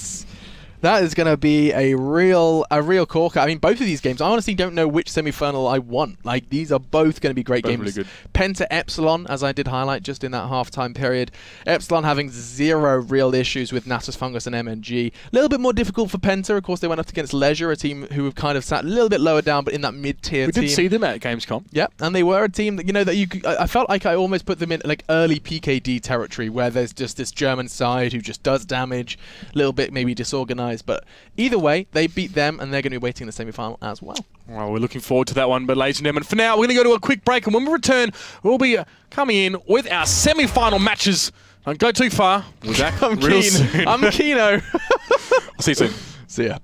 is going to be a real corker. I mean, both of these games, I honestly don't know which semi-final I want. Like, these are both going to be great games. Really good. Penta Epsilon, as I did highlight just in that half-time period. Epsilon having 0 real issues with Nasus Fungus and MNG. A little bit more difficult for Penta. Of course, they went up against Leisure, a team who have kind of sat a little bit lower down, but in that mid-tier team. We did see them at Gamescom. Yeah, and they were a team that, you know, that you could, I felt like I almost put them in like early PKD territory, where there's just this German side who just does damage, a little bit maybe disorganized, but either way, they beat them, and they're going to be waiting in the semi-final as well. Well, we're looking forward to that one, but ladies and gentlemen, for now, we're going to go to a quick break, and when we return, we'll be coming in with our semi-final matches. Don't go too far. We're back real soon. I'm Kino. I'll see you soon. See ya.